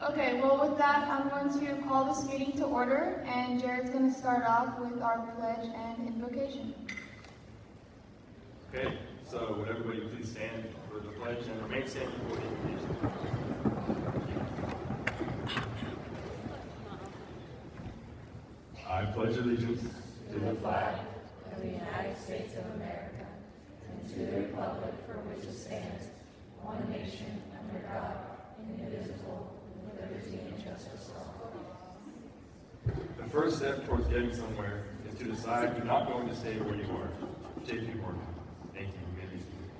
Okay, well with that, I'm going to call this meeting to order, and Jared's going to start off with our pledge and invocation. Okay, so would everybody please stand for the pledge and remain standing for the invocation. I pledge allegiance to the flag of the United States of America and to the republic for which it stands, one nation under God, indivisible, with liberty and justice for all. The first step towards getting somewhere is to decide you're not going to stay where you are. Take your word. Thank you. You may be seated.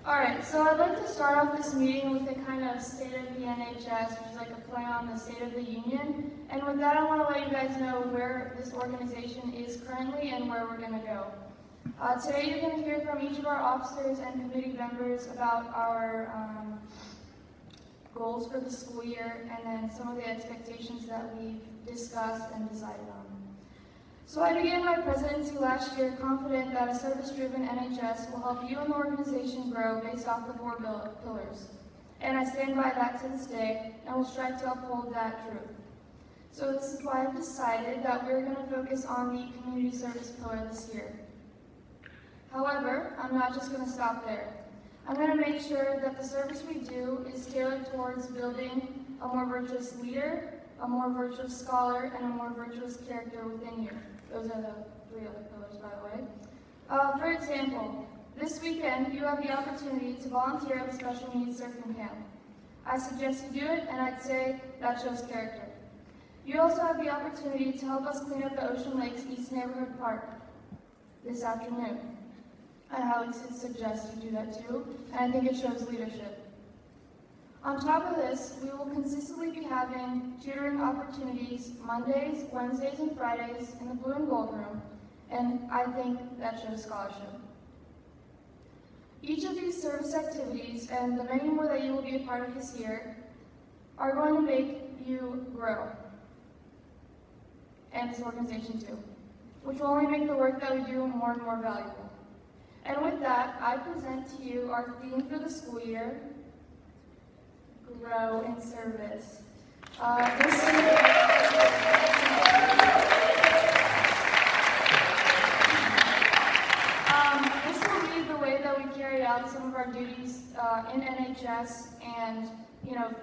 Alright, so I'd like to start off this meeting with a kind of state of the NHS, which is like a play on the State of the Union. And with that, I want to let you guys know where this organization is currently and where we're going to go. Today, you're going to hear from each of our officers and committee members about our goals for the school year and then some of the expectations that we've discussed and decided on. So I began my presidency last year confident that a service-driven NHS will help you and the organization grow based off the 4 pillars. And I stand by that to this day and will strive to uphold that truth. So this is why I've decided that we're going to focus on the community service pillar this year. However, I'm not just going to stop there. I'm going to make sure that the service we do is tailored towards building a more virtuous leader, a more virtuous scholar, and a more virtuous character within you. Those are the 3 other pillars, by the way. For example, this weekend you have the opportunity to volunteer at the special needs surfing camp. I suggest you do it, and I'd say that shows character. You also have the opportunity to help us clean up the Ocean Lakes East Neighborhood Park this afternoon. I highly suggest you do that too, and I think it shows leadership. On top of this, we will consistently be having tutoring opportunities Mondays, Wednesdays, and Fridays in the Blue and Gold Room, and I think that shows scholarship. Each of these service activities, and the many more that you will be a part of this year, are going to make you grow, and this organization too, which will only make the work that we do more and more valuable. And with that, I present to you our theme for the school year, Grow in Service. This will be the way that we carry out some of our duties in NHS and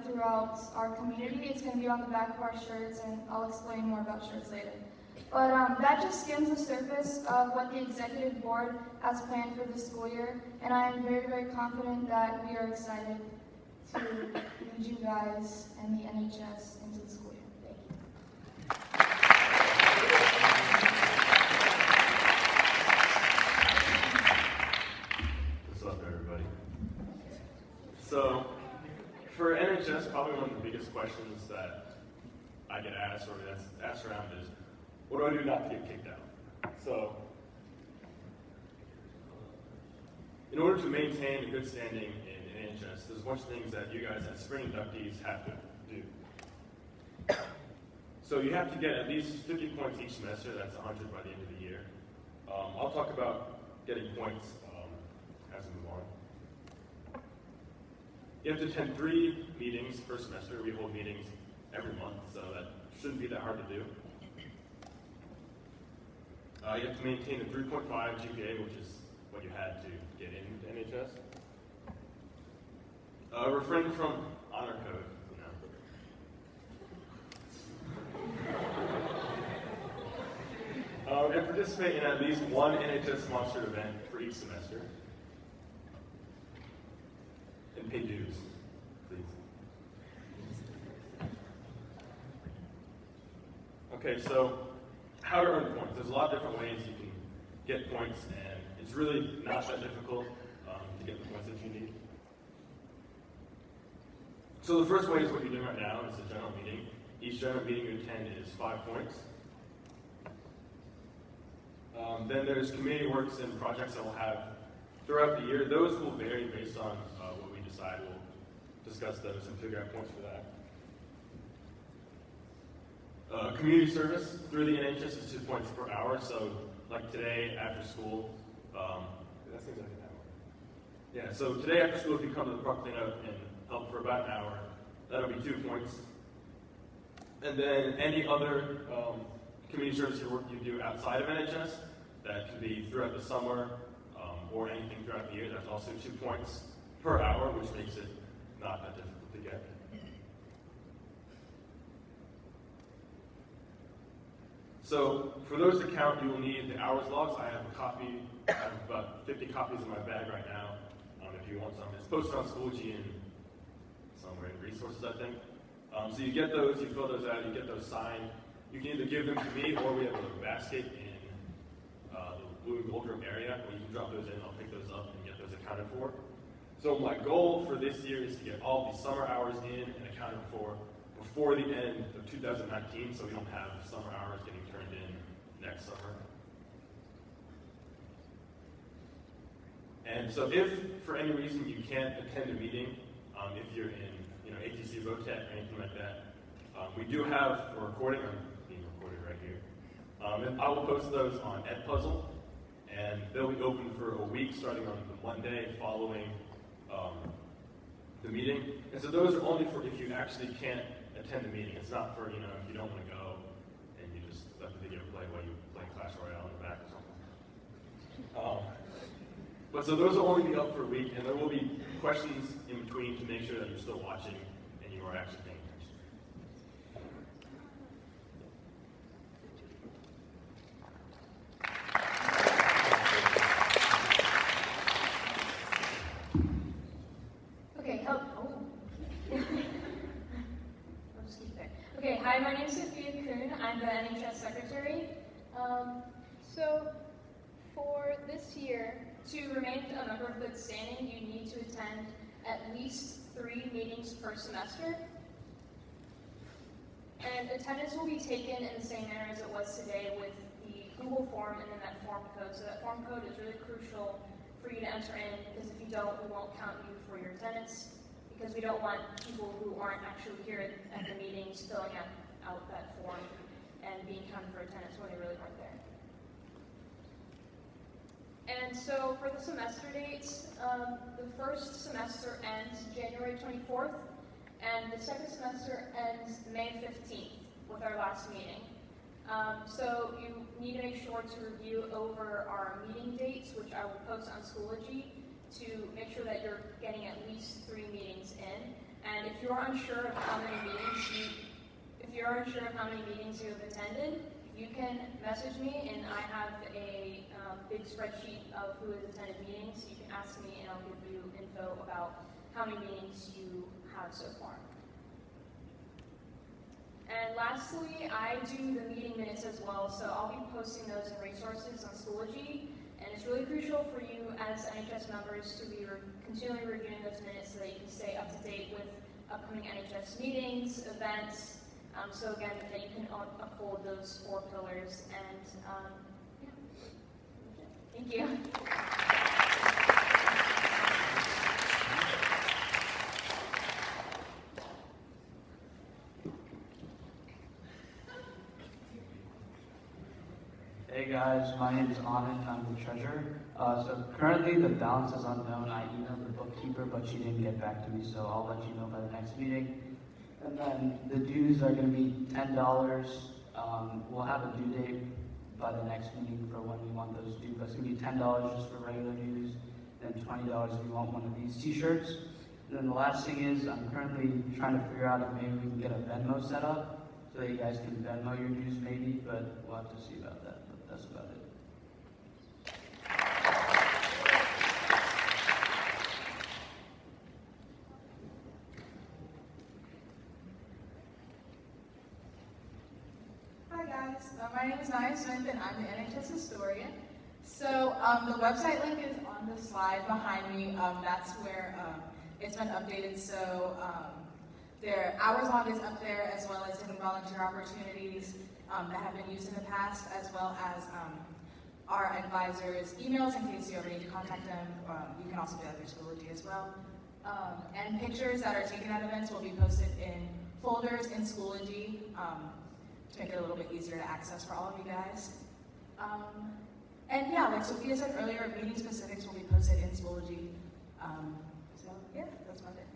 throughout our community. It's going to be on the back of our shirts, and I'll explain more about shirts later. But that just skims the surface of what the executive board has planned for this school year, and I am very, very confident that we are excited to lead you guys and the NHS into the school year. Thank you. What's up, everybody? So, for NHS, probably one of the biggest questions that I get asked or that's asked around is, what do I do not to get kicked out? So, in order to maintain a good standing in NHS, there's a bunch of things that you guys as spring inductees have to do. So you have to get at least 50 points each semester. That's 100 by the end of the year. I'll talk about getting points as we move on. You have to attend 3 meetings per semester. We hold meetings every month, so that shouldn't be that hard to do. You have to maintain a 3.5 GPA, which is what you had to get into NHS. Refrain from honor code, and participate in at least one NHS-sponsored event for each semester. And pay dues, please. Okay, so how to earn points. There's a lot of different ways you can get points, and it's really not that difficult to get the points that you need. So the first way is what you're doing right now. It's a general meeting. Each general meeting you attend is 5 points. Then there's community works and projects that we'll have throughout the year. Those will vary based on what we decide. We'll discuss those and figure out points for that. Community service through the NHS is 2 points per hour. So like today after school, that seems like an hour. Yeah, so today after school, if you come to the park cleanup and help for about an hour, that'll be 2 points. And then any other community service work you do outside of NHS, that can be throughout the summer or anything throughout the year, that's also 2 points per hour, which makes it not that difficult to get. So for those to count, you will need the hours logs. I have a copy. I have about 50 copies in my bag right now. If you want some, it's posted on Schoology and somewhere in resources, I think. So you get those, you fill those out, you get those signed. You can either give them to me, or we have a basket in the blue and gold room area where you can drop those in. I'll pick those up and get those accounted for. So my goal for this year is to get all these summer hours in and accounted for before the end of 2019, so we don't have summer hours getting turned in next summer. And so if, for any reason, you can't attend a meeting, if you're in ATC VOTEC or anything like that, we do have a recording. I'm being recorded right here. And I will post those on Edpuzzle, and they'll be open for a week starting on the Monday following the meeting. And so those are only for if you actually can't attend the meeting. It's not for, if you don't want to go and you just let the video play while you play Clash Royale in the back or something. But so those will only be up for a week, and there will be questions in between to make sure that you're still watching and you are actually paying attention. Okay, I'll just keep there. Okay, hi, my name is Sophia Kuhn. I'm the NHS secretary. So for this year, to remain a member of good standing, you need to attend at least 3 meetings per semester. And attendance will be taken in the same manner as it was today with the Google form and then that form code. So that form code is really crucial for you to enter in, because if you don't, we won't count you for your attendance, because we don't want people who aren't actually here at the meetings filling out that form and being counted for attendance when they really weren't there. And so for the semester dates, the first semester ends January 24th, and the second semester ends May 15th with our last meeting. So you need to make sure to review over our meeting dates, which I will post on Schoology, to make sure that you're getting at least 3 meetings in. And if you're unsure of how many meetings you have attended, you can message me, and I have a big spreadsheet of who has attended meetings. You can ask me, and I'll give you info about how many meetings you have so far. And lastly, I do the meeting minutes as well, so I'll be posting those in resources on Schoology. And it's really crucial for you as NHS members to be continually reviewing those minutes so that you can stay up to date with upcoming NHS meetings, events. So again, that you can uphold those 4 pillars. And thank you. Hey guys, my name is Anand, I'm the treasurer. So currently the balance is unknown. I emailed the bookkeeper, but she didn't get back to me, so I'll let you know by the next meeting. And then the dues are going to be $10. We'll have a due date by the next meeting for when we want those due, but it's going to be $10 just for regular dues, and $20 if you want one of these t-shirts. And then the last thing is, I'm currently trying to figure out if maybe we can get a Venmo set up, so that you guys can Venmo your dues maybe, but we'll have to see about that. But that's about it. Hi guys, my name is Naya Smith and I'm the NHS historian. So the website link is on the slide behind me. That's where it's been updated. So their hours log is up there, as well as different volunteer opportunities that have been used in the past, as well as our advisors' emails in case you ever need to contact them. You can also do that through Schoology as well. And pictures that are taken at events will be posted in folders in Schoology. to make it a little bit easier to access for all of you guys. And yeah, like Sophia said earlier, meeting specifics will be posted in Schoology. So yeah, that's about it.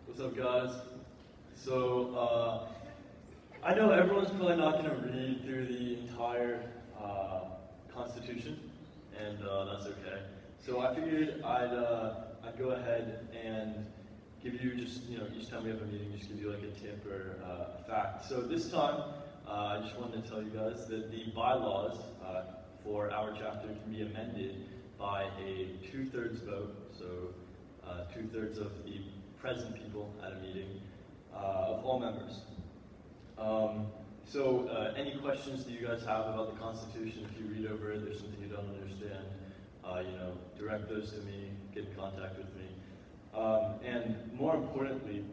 What's up, guys? So, I know everyone's probably not going to read through the entire Constitution, and that's okay. So I figured I'd go ahead and give you just, each time we have a meeting, just give you like a tip or a fact. So this time, I just wanted to tell you guys that the bylaws for our chapter can be amended by a 2/3 vote. So 2/3 of the present people at a meeting of all members. So any questions that you guys have about the Constitution, if you read over it, there's something you don't understand, direct those to me, get in contact with me. And more importantly,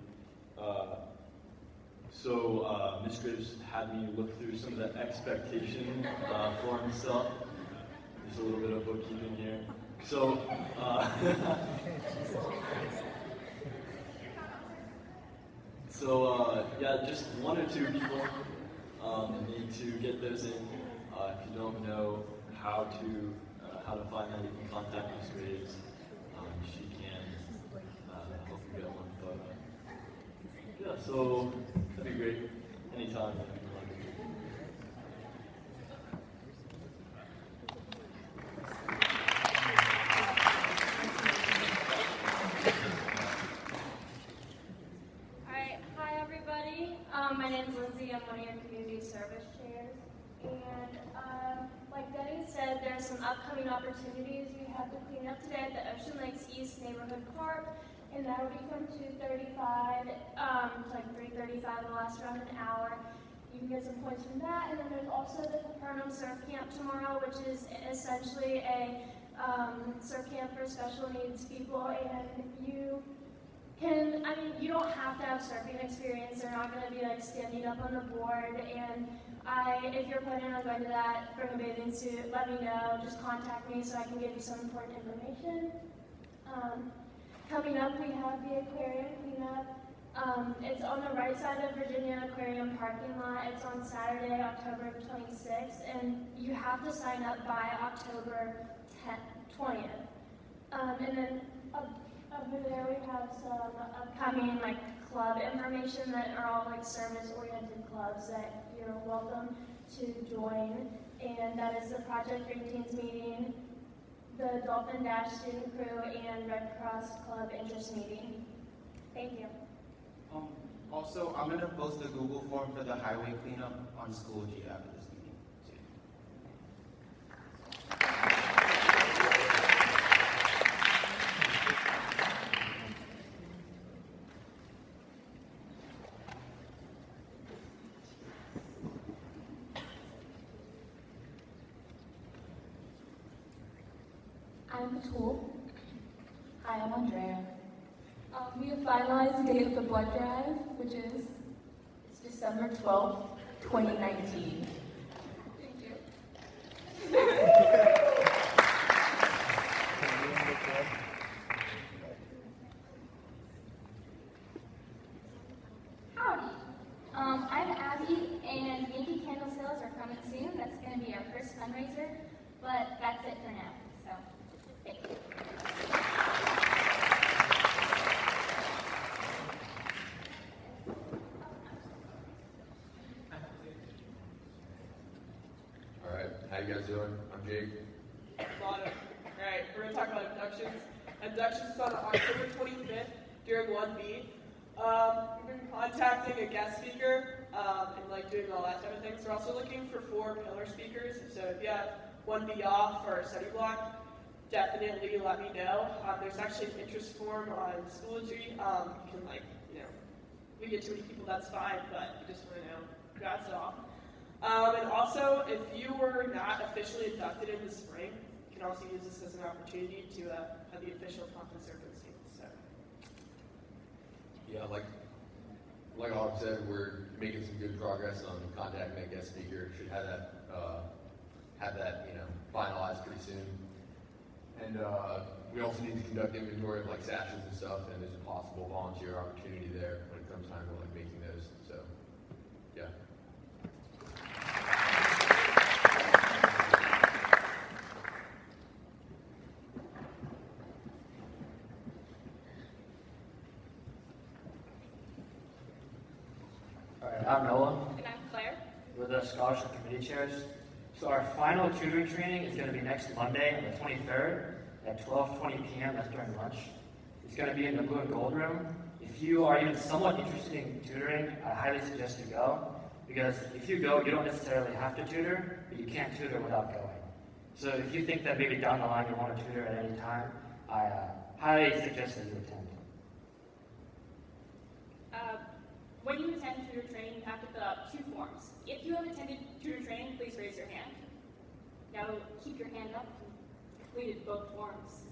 Ms. Graves had me look through some of the expectation form stuff. There's a little bit of bookkeeping here. So, yeah, just 1 or 2 people need to get those in. If you don't know how to find that, you can contact Ms. Graves. She can help you get one. But yeah, so that'd be great. Anytime. My name is Lindsay. I'm one of your community service chairs. And like Denny said, there's some upcoming opportunities we have to clean up today at the Ocean Lakes East Neighborhood Park. And that will be from 2:35 to like 3:35. It'll last around an hour. You can get some points from that. And then there's also the Capernaum Surf Camp tomorrow, which is essentially a surf camp for special needs people. And you don't have to have surfing experience. They're not going to be like standing up on the board. And if you're planning on going to that, bring a bathing suit, let me know. Just contact me so I can give you some important information. Coming up, we have the aquarium cleanup. It's on the right side of Virginia Aquarium parking lot. It's on Saturday, October 26th, and you have to sign up by October 20th. And then over there we have some upcoming club information that are all service-oriented clubs that you're welcome to join. And that is the Project Green Teens meeting, the Dolphin Dash Student Crew, and Red Cross Club Interest meeting. Thank you. Also, I'm going to post the Google form for the highway cleanup on Schoology after this meeting. I'm Patul. Hi, I'm Andrea. We have finalized the date of the blood drive, which is December 12th, 2019. Thank you. Howdy. I'm Abby, and Yankee Candle Sales are coming soon. That's going to be our first fundraiser, but that's it for now. So, thank you. All right, how you guys doing? I'm Jake. Alright, we're going to talk about inductions. Inductions is on October 25th during 1B. We've been contacting a guest speaker and doing all that type of things. We're also looking for 4 pillar speakers. So if you have 1B off or a study block, definitely let me know. There's actually an interest form on Schoology. You can if we get too many people, that's fine, but you just want to know who got it off. And also, if you were not officially inducted in the spring, you can also use this as an opportunity to have the official conference circumstance. So. Yeah, like Olhs said, we're making some good progress on contacting a guest speaker. Should have that finalized pretty soon. And we also need to conduct inventory of like sashes and stuff, and there's a possible volunteer opportunity there when it comes time to like making those. So, yeah. All right, I'm Noah. And I'm Claire. We're the scholarship committee chairs. So our final tutoring training is going to be next Monday, on the 23rd, at 12:20 p.m. That's during lunch. It's going to be in the blue and gold room. If you are even somewhat interested in tutoring, I highly suggest you go, because if you go, you don't necessarily have to tutor, but you can't tutor without going. So if you think that maybe down the line you want to tutor at any time, I highly suggest that you attend. When you attend tutor training, you have to fill out 2 forms. If you have attended tutor training, please raise your hand. Now keep your hand up if you completed both forms.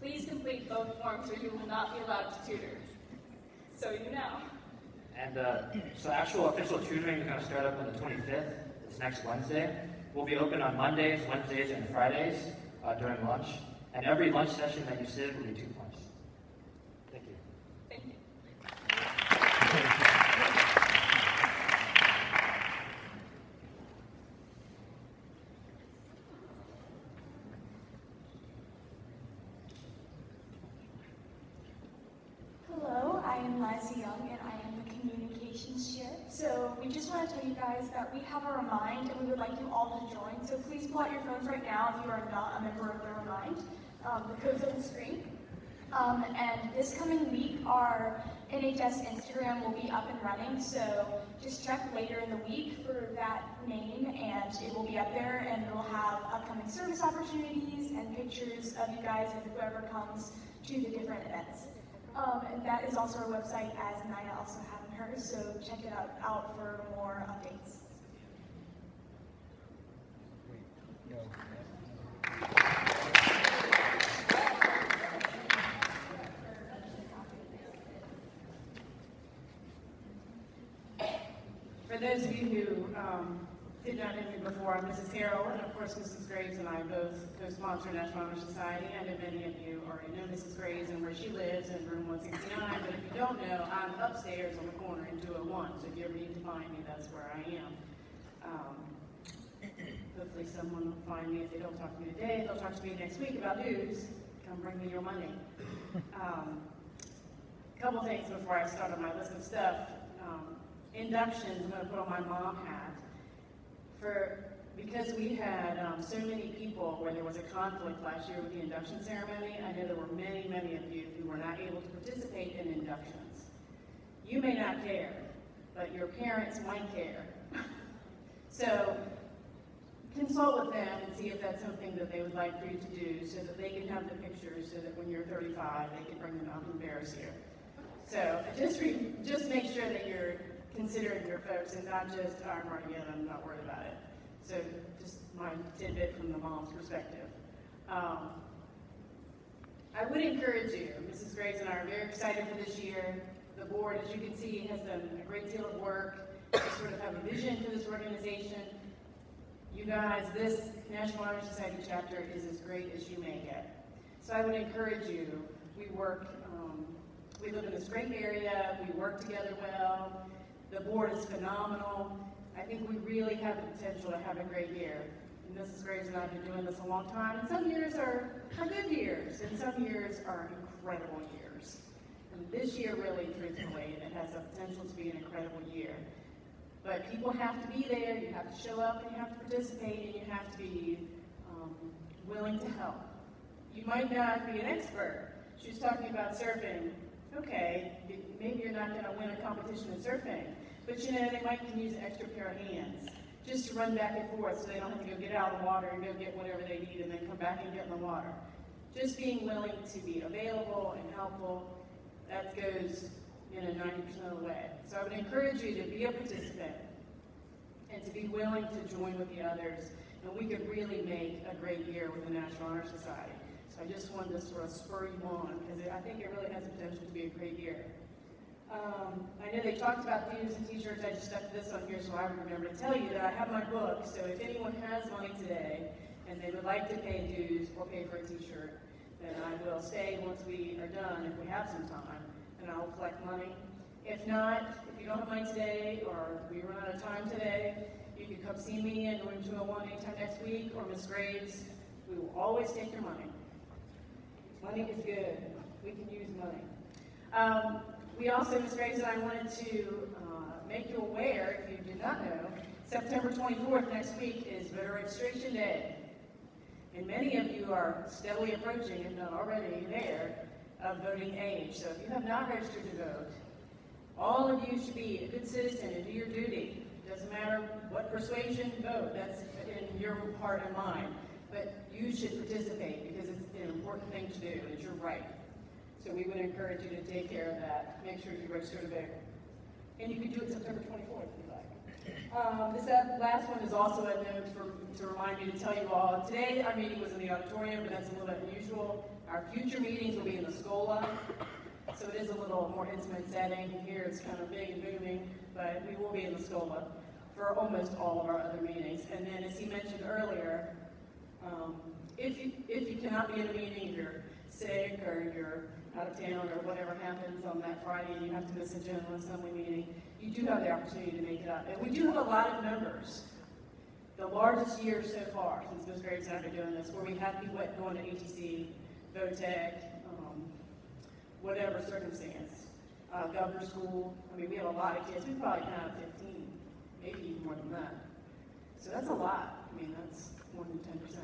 Please complete both forms or you will not be allowed to tutor. So you know. And so actual official tutoring is going to start up on the 25th. It's next Wednesday. We'll be open on Mondays, Wednesdays, and Fridays during lunch. And every lunch session that you sit will be 2 points. Thank you. Thank you. Hello, I am Liza Young, and I am the communications chair. So we just want to tell you guys that we have a Remind, and we would like you all to join. So please pull out your phones right now if you are not a member of the Remind. The code's on the screen. And this coming week, our NHS Instagram will be up and running, so just check later in the week for that name, and it will be up there, and it'll have upcoming service opportunities and pictures of you guys and whoever comes to the different events. And that is also our website, as Naya also had in hers, so check it out for more updates. For those of you who did not know me before, I'm Mrs. Harrell, and of course Mrs. Graves and I both co-sponsor National Honor Society. I know many of you already know Mrs. Graves and where she lives in room 169, but if you don't know, I'm upstairs on the corner in 201, so if you ever need to find me, that's where I am. Hopefully someone will find me. If they don't talk to me today, they'll talk to me next week about dues. Come bring me your money. Couple things before I start on my list of stuff. Inductions, I'm going to put on my mom hat. Because we had so many people where there was a conflict last year with the induction ceremony, I know there were many, many of you who were not able to participate in inductions. You may not care, but your parents might care. So consult with them and see if that's something that they would like for you to do so that they can have the pictures so that when you're 35, they can bring them out and embarrass you. So just make sure that you're considering your folks and not just, oh, I'm already in, I'm not worried about it. So just my tidbit from the mom's perspective. I would encourage you, Mrs. Graves and I are very excited for this year. The board, as you can see, has done a great deal of work to sort of have a vision for this organization. You guys, this National Honor Society chapter is as great as you may get. So I would encourage you, we live in this great area, we work together well, the board is phenomenal. I think we really have the potential to have a great year. And Mrs. Graves and I have been doing this a long time, and some years are good years, and some years are incredible years. And this year really, truthfully, it has the potential to be an incredible year. But people have to be there, you have to show up, and you have to participate, and you have to be willing to help. You might not be an expert. She was talking about surfing. Okay, maybe you're not going to win a competition in surfing, but you know, they might can use an extra pair of hands just to run back and forth so they don't have to go get out of the water and go get whatever they need and then come back and get in the water. Just being willing to be available and helpful, that goes 90% of the way. So I would encourage you to be a participant and to be willing to join with the others, and we could really make a great year with the National Honor Society. So I just wanted to sort of spur you on, because I think it really has the potential to be a great year. I know they talked about dues and t-shirts. I just stuck this on here so I would remember to tell you that I have my book, so if anyone has money today, and they would like to pay dues or pay for a t-shirt, then I will stay once we are done, if we have some time, and I'll collect money. If not, if you don't have money today, or we run out of time today, you can come see me in room 201 anytime next week, or Ms. Graves. We will always take your money. Money is good. We can use money. We also, Ms. Graves and I wanted to make you aware, if you did not know, September 24th next week is voter registration day. And many of you are steadily approaching, if not already there, of voting age. So if you have not registered to vote, all of you should be a good citizen and do your duty. Doesn't matter what persuasion, vote. That's in your heart and mind. But you should participate because it's an important thing to do and it's your right. So we would encourage you to take care of that. Make sure you register to vote. And you can do it September 24th if you like. This last one is also a note to remind me to tell you all. Today our meeting was in the auditorium, but that's a little bit unusual. Our future meetings will be in the Scola. So it is a little more intimate setting. Here it's kind of big and booming, but we will be in the Scola for almost all of our other meetings. And then as he mentioned earlier, if you cannot be in a meeting, if you're sick or you're out of town or whatever happens on that Friday and you have to miss a General Assembly meeting, you do have the opportunity to make it up. And we do have a lot of members. The largest year so far, since Ms. Graves and I have been doing this, where we have people going to ATC, VOTEC, whatever circumstance, governor's school. I mean, we have a lot of kids. We probably have 15, maybe even more than that. So that's a lot. I mean, that's more than 10%.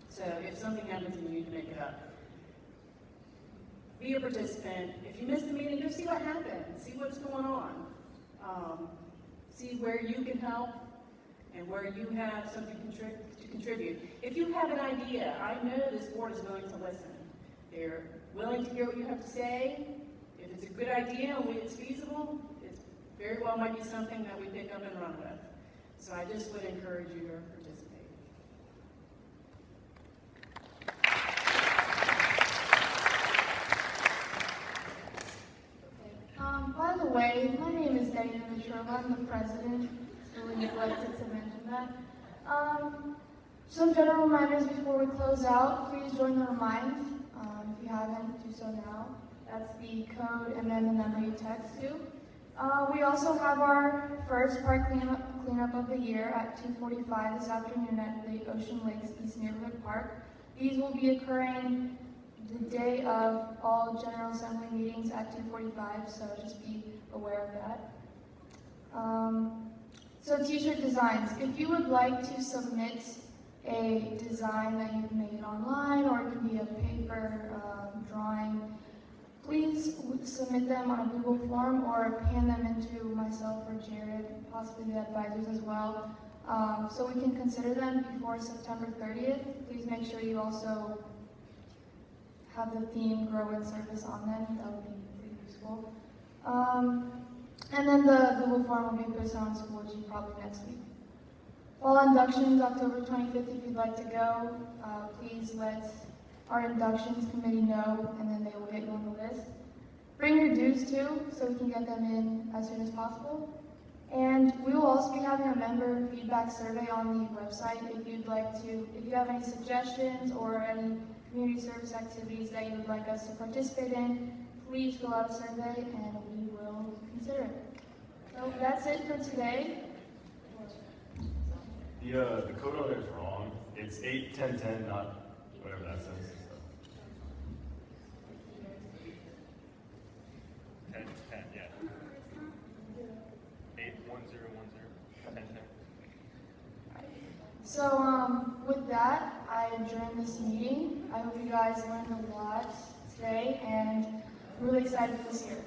So if something happens, you need to make it up. Be a participant. If you miss the meeting, go see what happened. See what's going on. See where you can help and where you have something to contribute. If you have an idea, I know this board is willing to listen. They're willing to hear what you have to say. If it's a good idea and it's feasible, it very well might be something that we pick up and run with. So I just would encourage you to participate. By the way, my name is Dana Mitchell. I'm the president. Really neglected to mention that. Some general reminders before we close out. Please join the Remind. If you haven't, do so now. That's the code and then the number you text to. We also have our first park cleanup of the year at 2:45 this afternoon at the Ocean Lakes East Neighborhood Park. These will be occurring the day of all General Assembly meetings at 2:45, so just be aware of that. So t-shirt designs. If you would like to submit a design that you've made online, or it can be a paper drawing, please submit them on a Google form or hand them into myself or Jared, possibly the advisors as well, so we can consider them before September 30th. Please make sure you also have the theme Grow in Service on them. That would be pretty useful. And then the Google form will be posted on Schoology probably next week. Fall inductions, October 25th. If you'd like to go, please let our inductions committee know, and then they will get you on the list. Bring your dues too, so we can get them in as soon as possible. And we will also be having a member feedback survey on the website. If you have any suggestions or any community service activities that you would like us to participate in, please fill out a survey and we will consider it. So that's it for today. The code on it is wrong. It's 8-10-10, not whatever that says. 10-10, yeah. 8-10-10, 10-10. So with that, I adjourn this meeting. I hope you guys learned a lot today and I'm really excited for this year.